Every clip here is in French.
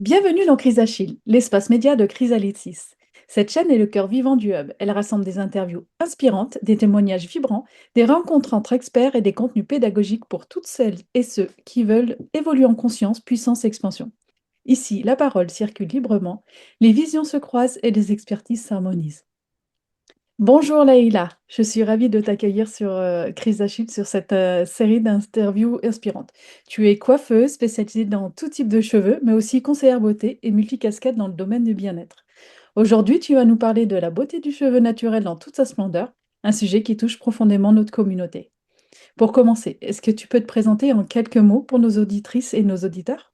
Bienvenue dans Chrysachille, l'espace média de Chrysalytis. Cette chaîne est le cœur vivant du hub. Elle rassemble des interviews inspirantes, des témoignages vibrants, des rencontres entre experts et des contenus pédagogiques pour toutes celles et ceux qui veulent évoluer en conscience, puissance et expansion. Ici, la parole circule librement, les visions se croisent et les expertises s'harmonisent. Bonjour Leïla, je suis ravie de t'accueillir sur Chris Achille sur cette série d'interviews inspirantes. Tu es coiffeuse spécialisée dans tout type de cheveux, mais aussi conseillère beauté et multicasquette dans le domaine du bien-être. Aujourd'hui, tu vas nous parler de la beauté du cheveu naturel dans toute sa splendeur, un sujet qui touche profondément notre communauté. Pour commencer, est-ce que tu peux te présenter en quelques mots pour nos auditrices et nos auditeurs?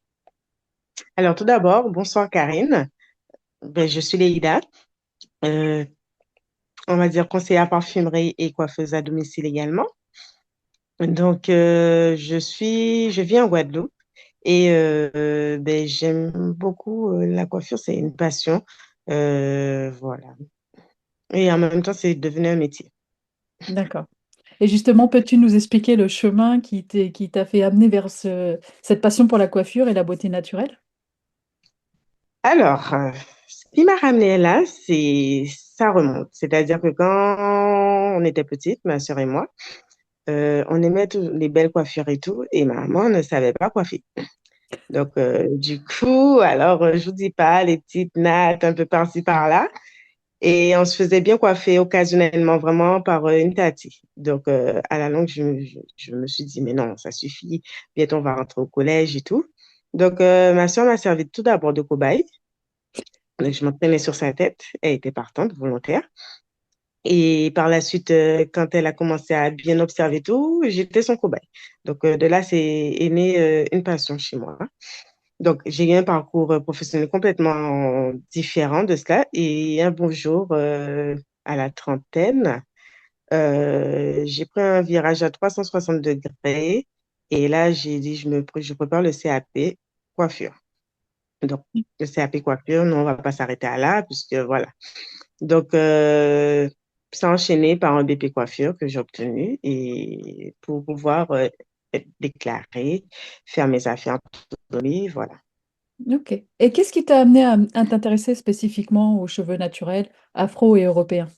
Alors, tout d'abord, bonsoir Karine. Je suis Léida, euh, on va dire conseillère parfumerie et coiffeuse à domicile également. Donc, je vis en Guadeloupe et j'aime beaucoup la coiffure, c'est une passion. Voilà. Et en même temps, c'est devenu un métier. D'accord. Et justement, peux-tu nous expliquer le chemin qui t'a fait amener vers cette passion pour la coiffure et la beauté naturelle? Alors, ce qui m'a ramenée là, ça remonte. C'est-à-dire que quand on était petite, ma soeur et moi, on aimait les belles coiffures et tout, et maman ne savait pas coiffer. Donc, du coup, alors, je vous dis pas, les petites nattes un peu par-ci, par-là. Et on se faisait bien coiffer occasionnellement, vraiment par une tati. Donc, à la longue, je me suis dit, mais non, ça suffit. Bientôt, on va rentrer au collège et tout. Donc, ma soeur m'a servi tout d'abord de cobaye. Donc, je m'entraînais sur sa tête. Elle était partante, volontaire. Et par la suite, quand elle a commencé à bien observer tout, j'étais son cobaye. Donc, de là, est née une passion chez moi. Donc, j'ai eu un parcours professionnel complètement différent de cela. Et un beau jour, à la trentaine, j'ai pris un virage à 360 degrés. Et là, j'ai dit, je prépare le CAP coiffure. Donc, le CAP coiffure, non, on va pas s'arrêter à là, puisque voilà. Donc, ça a enchaîné par un BP coiffure que j'ai obtenu et pour pouvoir être déclarée, faire mes affaires en autonomie, voilà. Ok. Et qu'est-ce qui t'a amené à t'intéresser spécifiquement aux cheveux naturels, afro et européens?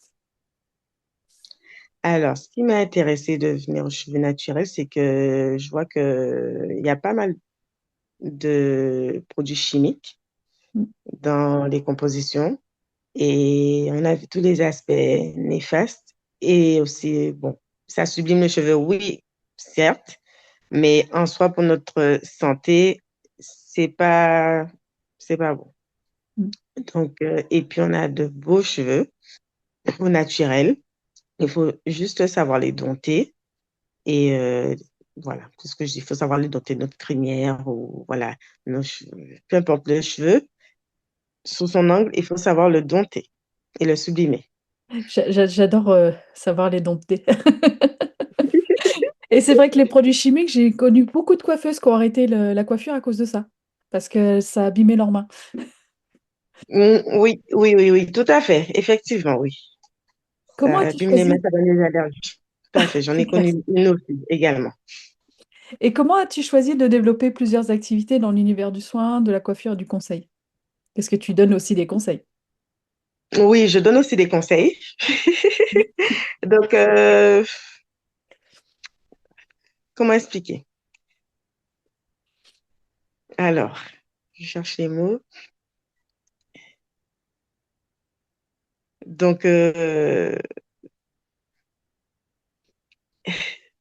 Alors, ce qui m'a intéressée de venir aux cheveux naturels, c'est que je vois que il y a pas mal de produits chimiques Mm. dans les compositions et on a vu tous les aspects néfastes et aussi, bon, ça sublime les cheveux, oui, certes, mais en soi, pour notre santé, c'est pas, c'est pas bon. Mm. Donc, et puis on a de beaux cheveux au naturel. Il faut juste savoir les dompter. Et voilà, tout ce que je dis, il faut savoir les dompter, notre crinière ou voilà, nos cheveux, peu importe le cheveu, sous son angle, il faut savoir le dompter et le sublimer. J'adore savoir les dompter. Et c'est vrai que les produits chimiques, j'ai connu beaucoup de coiffeuses qui ont arrêté la coiffure à cause de ça, parce que ça abîmait leurs mains. Oui, oui, oui, oui, tout à fait, effectivement, oui. Comment Ça as-tu abîme les mains, choisi? ça donne des allergies. Tout à fait, j'en C'est ai clair. connu une aussi également. Et comment as-tu choisi de développer plusieurs activités dans l'univers du soin, de la coiffure et du conseil? Parce que tu donnes aussi des conseils. Oui, je donne aussi des conseils. Donc, comment expliquer? Alors, je cherche les mots. Donc,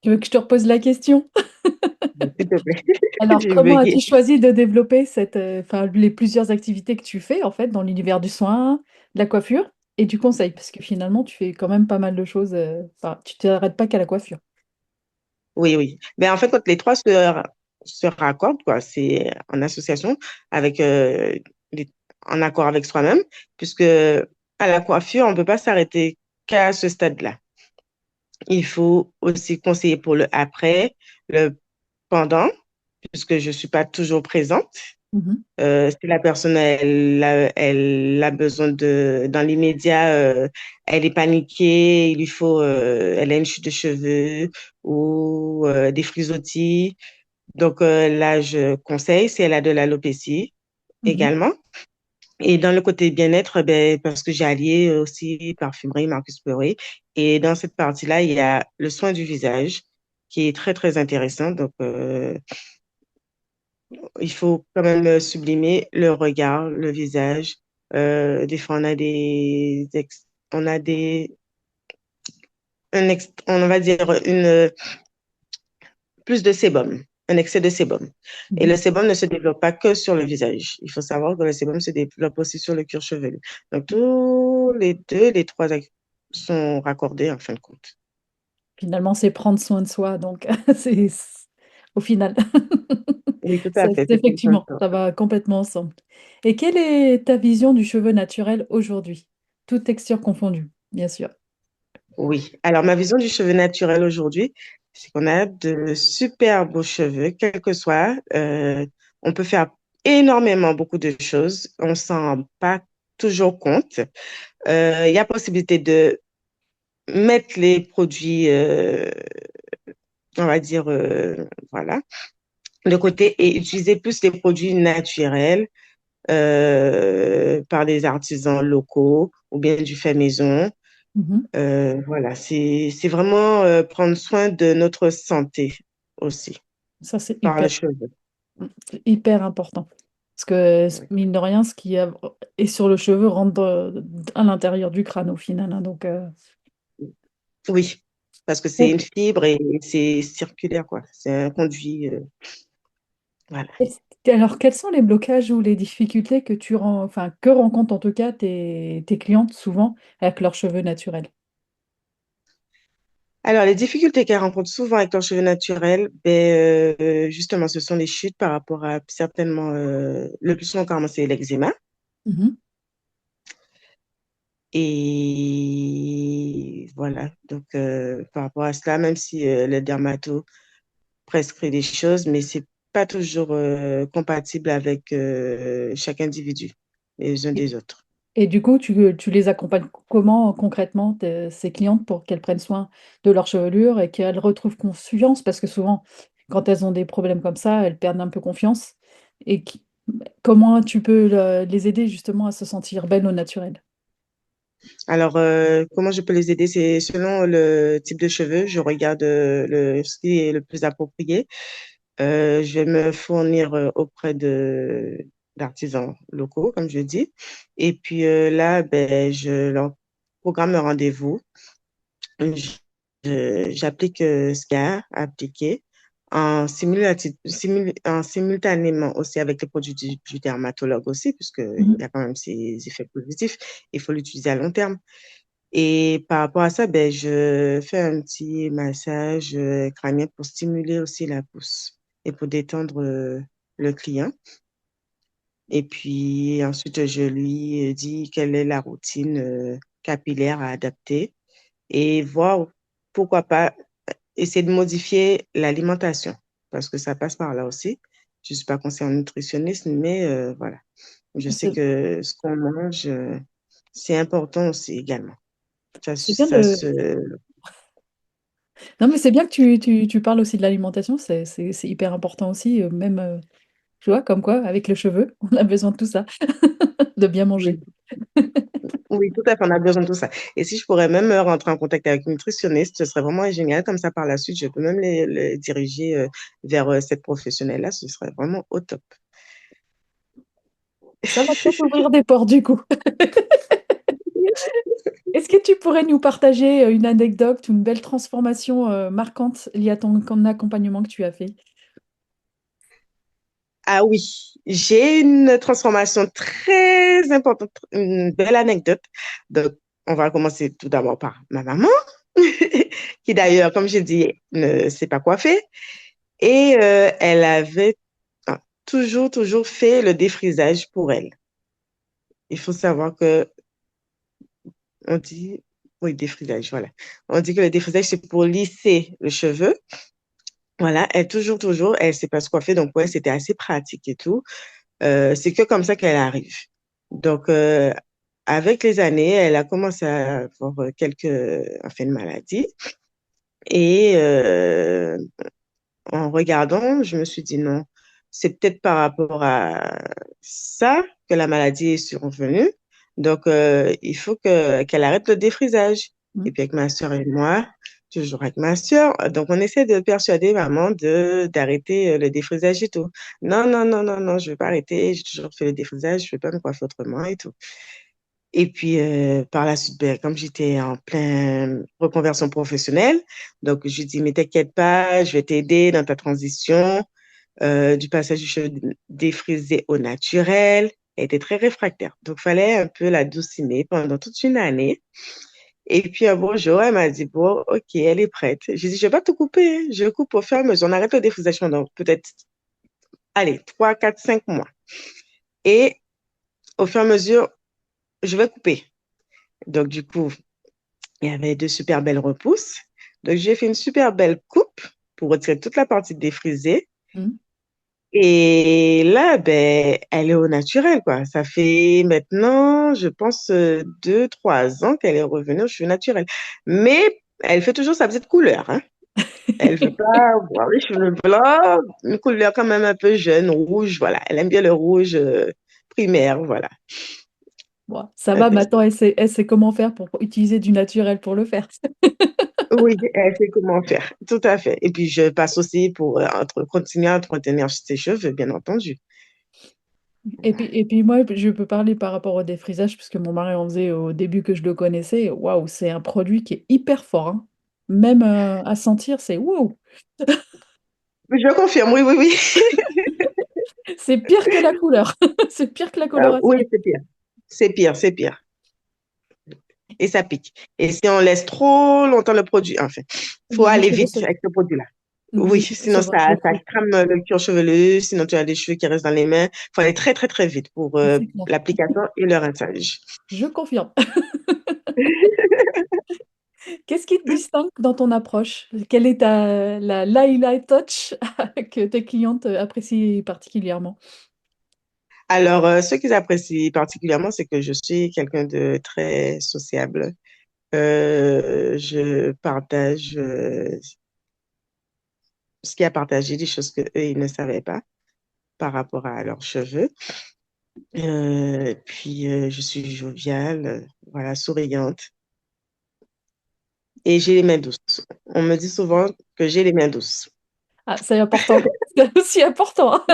Tu veux que je te repose la question? s'il te plaît, Alors, j'ai comment as-tu bugué. choisi de développer enfin, les plusieurs activités que tu fais en fait dans l'univers du soin, de la coiffure et du conseil? Parce que finalement, tu fais quand même pas mal de choses. Enfin, tu t'arrêtes pas qu'à la coiffure. Oui, oui. En fait, quand les trois se raccordent, quoi, c'est en association avec, en accord avec soi-même, puisque à la coiffure, on ne peut pas s'arrêter qu'à ce stade-là. Il faut aussi conseiller pour le après, le pendant, puisque je ne suis pas toujours présente. Mhm. Si la personne elle a besoin dans l'immédiat, elle est paniquée, elle a une chute de cheveux ou des frisottis. Donc là, je conseille, si elle a de l'alopécie, Mhm. également. Et dans le côté bien-être, ben, parce que j'ai allié aussi parfumerie, Marcus Perry. Et dans cette partie-là, il y a le soin du visage qui est très, très intéressant. Donc, il faut quand même sublimer le regard, le visage. Des fois, on a on va dire plus de sébum, un excès de sébum. Et Mhm. le sébum ne se développe pas que sur le visage. Il faut savoir que le sébum se développe aussi sur le cuir chevelu. Donc, tous les deux, les trois sont raccordés en fin de compte. Finalement, c'est prendre soin de soi, donc au final, Oui, tout à fait, c'est comme effectivement, ça. ça va complètement ensemble. Et quelle est ta vision du cheveu naturel aujourd'hui? Toute texture confondue, bien sûr. Oui. Alors, ma vision du cheveu naturel aujourd'hui, c'est qu'on a de super beaux cheveux, quel que soit. On peut faire énormément, beaucoup de choses. On s'en rend pas toujours compte. Il y a possibilité de mettre les produits, on va dire, voilà, de côté et utiliser plus les produits naturels par des artisans locaux ou bien du fait maison. Mhm. Voilà, c'est vraiment prendre soin de notre santé aussi Ça, c'est par le cheveu. hyper important. Parce que, Oui, mine de rien, est sur le cheveu rentre à l'intérieur du crâne au final, hein. Donc, oui, parce que c'est une fibre et c'est circulaire, quoi. C'est un conduit. Voilà. alors, quels sont les blocages ou les difficultés enfin, que rencontrent en tout cas tes clientes souvent avec leurs cheveux naturels? Alors, les difficultés qu'elles rencontrent souvent avec leurs cheveux naturels, ben, justement, ce sont les chutes par rapport à certainement, le plus souvent, carrément, c'est l'eczéma. Mhm. Et voilà, donc par rapport à cela, même si le dermato prescrit des choses, mais c'est pas toujours compatible avec chaque individu, les uns Et, des autres. et du coup, tu les accompagnes comment concrètement, ces clientes, pour qu'elles prennent soin de leur chevelure et qu'elles retrouvent confiance? Parce que souvent, quand elles ont des problèmes comme ça, elles perdent un peu confiance. Et comment tu peux les aider justement à se sentir belles au naturel? Alors, comment je peux les aider? C'est selon le type de cheveux, je regarde ce qui est le plus approprié. Je vais me fournir auprès d'artisans locaux, comme je dis. Et puis là, ben, je leur programme un rendez-vous. J'applique ce qu'il y a à appliquer en simultanément aussi avec les produits du dermatologue aussi, puisqu'il y Mhm. a quand même ces effets positifs. Il faut l'utiliser à long terme. Et par rapport à ça, ben, je fais un petit massage crânien pour stimuler aussi la pousse et pour détendre le client. Et puis ensuite, je lui dis quelle est la routine capillaire à adapter et voir pourquoi pas essayer de modifier l'alimentation parce que ça passe par là aussi. Je ne suis pas conseillère nutritionniste, mais voilà. Je sais C'est que ce qu'on mange, c'est important aussi également. c'est bien Ça se... Non, mais c'est bien que tu parles aussi de l'alimentation, c'est hyper important aussi, même, tu vois, comme quoi, avec le cheveu, on a besoin de tout ça, de bien manger. Oui, oui, tout à fait, on a besoin de tout ça. Et si je pourrais même rentrer en contact avec une nutritionniste, ce serait vraiment génial. Comme ça, par la suite, je peux même les diriger vers cette professionnelle-là. Ce serait vraiment au top. Ça va peut-être ouvrir des portes du coup. Est-ce que tu pourrais nous partager une anecdote ou une belle transformation marquante liée à ton accompagnement que tu as fait? Ah oui, j'ai une transformation très importante, une belle anecdote. Donc, on va commencer tout d'abord par ma maman, qui d'ailleurs, comme j'ai dit, ne s'est pas coiffée. Et elle avait toujours fait le défrisage pour elle. Il faut savoir que on dit, oui, défrisage, voilà. On dit que le défrisage, c'est pour lisser le cheveu. Voilà, elle toujours, elle s'est pas se coiffer, donc ouais, c'était assez pratique et tout. C'est que comme ça qu'elle arrive. Donc, avec les années, elle a commencé à avoir enfin, une maladie. Et en regardant, je me suis dit non. c'est peut-être par rapport à ça que la maladie est survenue. Donc, il faut qu'elle arrête le défrisage. Et Mm. puis avec ma soeur et moi, toujours avec ma soeur, donc on essaie de persuader maman d'arrêter le défrisage et tout. Non, non, non, non, non, je veux pas arrêter. J'ai toujours fait le défrisage, je veux pas me coiffer autrement et tout. Et puis, par la suite, ben, comme j'étais en pleine reconversion professionnelle, donc je lui dis, mais t'inquiète pas, je vais t'aider dans ta transition du passage du cheveu défrisé au naturel. Elle était très réfractaire. Donc, il fallait un peu la douciner pendant toute une année. Et puis, un beau jour, elle m'a dit, bon, OK, elle est prête. J'ai dit, je vais pas tout couper, hein. Je coupe au fur et à mesure. On arrête le défrisage pendant peut-être, allez, 3, 4, 5 mois. Et au fur et à mesure, je vais couper. Donc, du coup, il y avait deux super belles repousses. Donc, j'ai fait une super belle coupe pour retirer toute la partie défrisée. Mm. Et là, ben, elle est au naturel, quoi. Ça fait maintenant, je pense, 2, 3 ans qu'elle est revenue aux cheveux naturels. Mais elle fait toujours sa petite couleur, hein. Elle veut pas avoir les cheveux blancs, une couleur quand même un peu jeune, rouge, voilà. Elle aime bien le rouge primaire, voilà. Bon, ça Un va, peu ça. maintenant, elle sait comment faire pour utiliser du naturel pour le faire. Oui, elle sait comment faire, tout à fait. Et puis, je passe aussi pour continuer à entretenir ses cheveux, bien entendu. Et puis moi, je peux parler par rapport au défrisage, puisque mon mari en faisait au début que je le connaissais. Waouh, c'est un produit qui est hyper fort, hein. Même à sentir, c'est waouh. Je confirme, oui, oui, oui. C'est pire que la couleur. C'est pire que la Oui, coloration. c'est pire. C'est pire, c'est pire. Et ça pique. Et si on laisse trop longtemps le produit, enfin, faut Mes aller cheveux vite se, avec ce produit-là. mes Oui, cheveux se sinon ça rétrécissent. crame le cuir chevelu, sinon tu as des cheveux qui restent dans les mains. Faut aller très, très, très vite pour C'est clair. l'application et le rinçage. Je confirme. Qu'est-ce qui te distingue dans ton approche? Quelle est la highlight touch que tes clientes apprécient particulièrement? Alors, ce qu'ils apprécient particulièrement, c'est que je suis quelqu'un de très sociable. Je partage ce qui a partagé, des choses qu'eux, ils ne savaient pas par rapport à leurs cheveux. Puis, je suis joviale, voilà, souriante. Et j'ai les mains douces. On me dit souvent que j'ai les mains douces. Ah, c'est important. C'est aussi important, hein.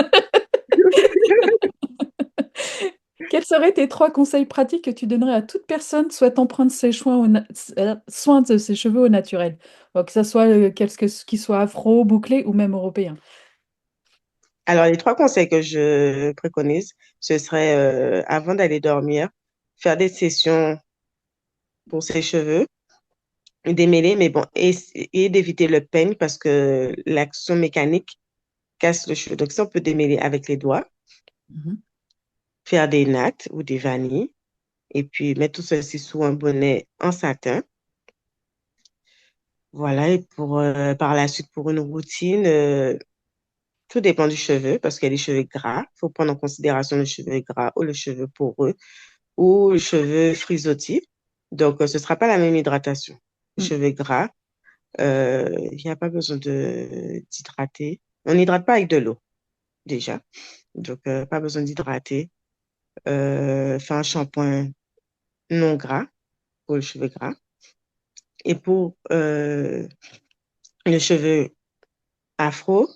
Quels seraient tes trois conseils pratiques que tu donnerais à toute personne souhaitant prendre soin de ses cheveux au naturel? Que ce soit qu'il soit afro, bouclé ou même européen. Alors, les trois conseils que je préconise, ce serait, avant d'aller dormir, faire des sessions pour ses cheveux, démêler, mais bon, et d'éviter le peigne parce que l'action mécanique casse le cheveu. Donc, si on peut démêler avec les doigts, Mhm. faire des nattes ou des vanilles, et puis mettre tout ceci sous un bonnet en satin. Voilà, et par la suite, pour une routine, tout dépend du cheveu, parce qu'il y a des cheveux gras. Il faut prendre en considération le cheveu gras ou le cheveu poreux ou le cheveu frisottis. Donc, ce ne sera pas la même hydratation. Le Mm. cheveu gras, il n'y a pas besoin d'hydrater. On n'hydrate pas avec de l'eau, déjà. Donc, pas besoin d'hydrater. Faire un shampoing non gras pour le cheveu gras. Et pour le cheveu afro,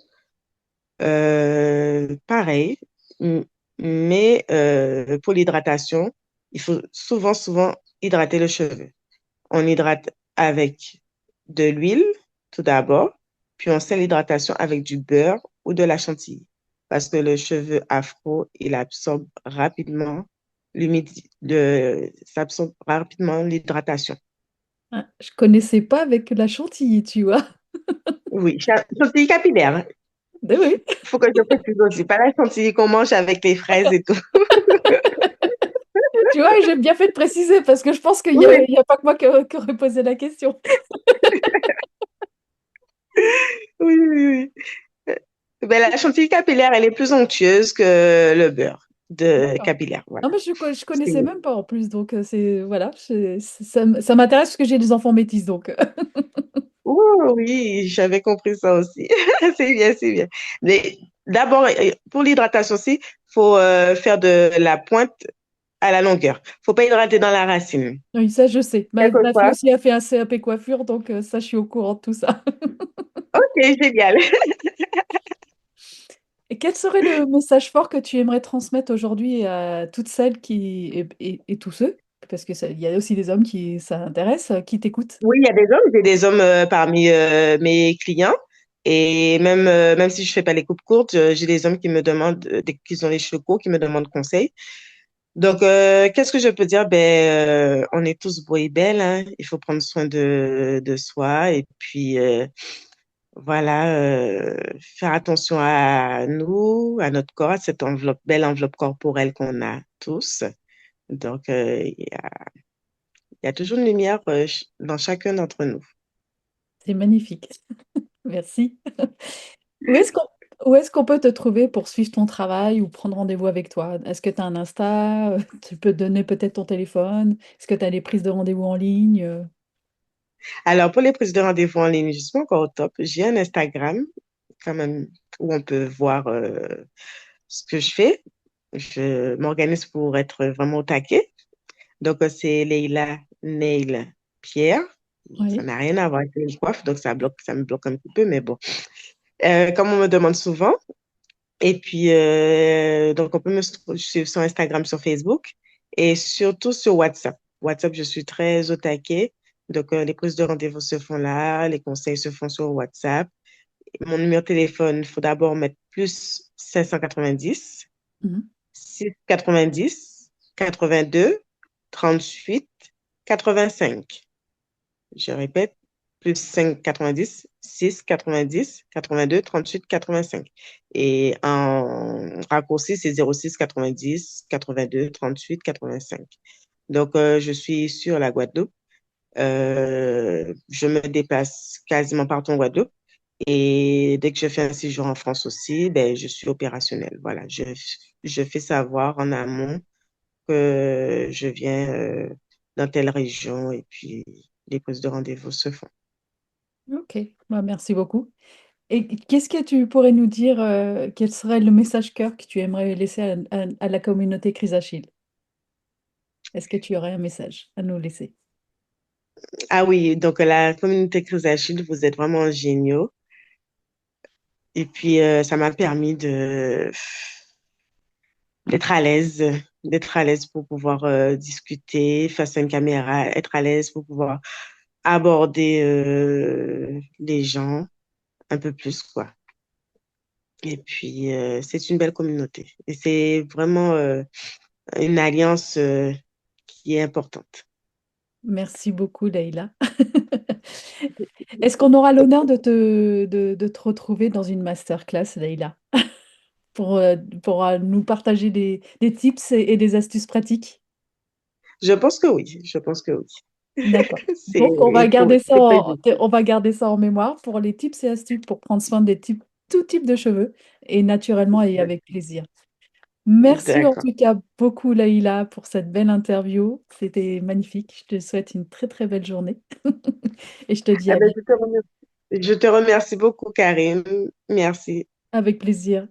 pareil, m- mais pour l'hydratation, il faut souvent, souvent hydrater le cheveu. On hydrate avec de l'huile tout d'abord, puis on sert l'hydratation avec du beurre ou de la chantilly. Parce que le cheveu afro, il absorbe rapidement ça absorbe rapidement l'hydratation. Ah, je connaissais pas avec la chantilly, tu vois. Oui, chantilly capillaire. Eh oui. Il faut que je précise aussi, pas la chantilly qu'on mange avec les fraises et tout. Tu vois, j'ai bien fait de préciser parce que je pense qu'il y a, Oui, il y a pas que moi qui aurait posé la question. oui, oui, oui. Ben, la chantilly capillaire, elle est plus onctueuse que le beurre de D'accord. capillaire. Voilà. Non, mais je C'est- connaissais même pas en plus, donc c'est voilà, ça m'intéresse parce que j'ai des enfants métis, donc. Oh, oui, j'avais compris ça aussi. C'est bien, c'est bien. D'abord, pour l'hydratation aussi, faut faire de la pointe à la longueur. Faut pas hydrater dans la racine. Oui, ça, je sais. Ma fille Quelquefois. aussi a fait un CAP coiffure, donc ça, je suis au courant de tout ça. Ok, génial. Et quel serait le message fort que tu aimerais transmettre aujourd'hui à toutes celles qui, et tous ceux, parce que il y a aussi des hommes qui ça intéresse, qui t'écoutent. Oui, il y a des hommes, j'ai des hommes parmi mes clients. Et même si je fais pas les coupes courtes, j'ai des hommes qui me demandent, dès qu'ils ont les cheveux courts, qui me demandent conseil. Donc, qu'est-ce que je peux dire? Ben, on est tous beaux et belles, hein. Il faut prendre soin de soi et puis voilà, faire attention à nous, à notre corps, à cette enveloppe, belle enveloppe corporelle qu'on a tous. Donc, il y a toujours une lumière dans chacun d'entre nous. C'est magnifique. Merci. Où est-ce qu'on où est-ce qu'on peut te trouver pour suivre ton travail ou prendre rendez-vous avec toi? Est-ce que tu as un Insta? Tu peux donner peut-être ton téléphone? Est-ce que tu as des prises de rendez-vous en ligne? Alors, pour les prises de rendez-vous en ligne, je suis pas encore au top. J'ai un Instagram, quand même, où on peut voir ce que je fais. Je m'organise pour être vraiment au taquet. Donc, c'est Leila Nail Pierre. Ça Oui. n'a rien à voir avec une coiffe, donc ça me bloque un petit peu, mais bon. Comme on me demande souvent. Et puis, donc, on peut me suivre sur Instagram, sur Facebook et surtout sur WhatsApp. WhatsApp, je suis très au taquet. Donc, les prises de rendez-vous se font là, les conseils se font sur WhatsApp. Mon numéro de téléphone, il faut d'abord mettre plus 590 Mhm. 690 82 38 85. Je répète, plus 590 6 90 82 38 85. Et en raccourci, c'est 06 90 82 38 85. Donc, je suis sur la Guadeloupe. Je me déplace quasiment partout en Guadeloupe. Et dès que je fais un séjour en France aussi, ben, je suis opérationnelle. Voilà, je fais savoir en amont que je viens dans telle région et puis les prises de rendez-vous se font. Ok, bah, merci beaucoup. Et qu'est-ce que tu pourrais nous dire, quel serait le message cœur que tu aimerais laisser à la communauté Chrysachille? Est-ce que tu aurais un message à nous laisser? Ah oui, donc la communauté Chrysachile, vous êtes vraiment géniaux. Et puis, ça m'a permis d'être à l'aise pour pouvoir discuter face à une caméra, être à l'aise pour pouvoir aborder les gens un peu plus, quoi. Et puis, c'est une belle communauté. Et c'est vraiment une alliance qui est importante. Merci beaucoup, Leïla. Est-ce qu'on aura l'honneur de te retrouver dans une masterclass, Leïla, pour nous partager des tips et des astuces pratiques? Je pense que oui, je pense que oui. D'accord. C'est Donc, on va garder ça c'est prévu. on va garder ça en mémoire pour les tips et astuces pour prendre soin tout type de cheveux et naturellement et avec plaisir. Merci en D'accord. tout cas beaucoup, Laïla, pour cette belle interview. C'était magnifique. Je te souhaite une très très belle journée et je te dis Ah à ben, bientôt je te remercie beaucoup, Karine. Merci. avec plaisir.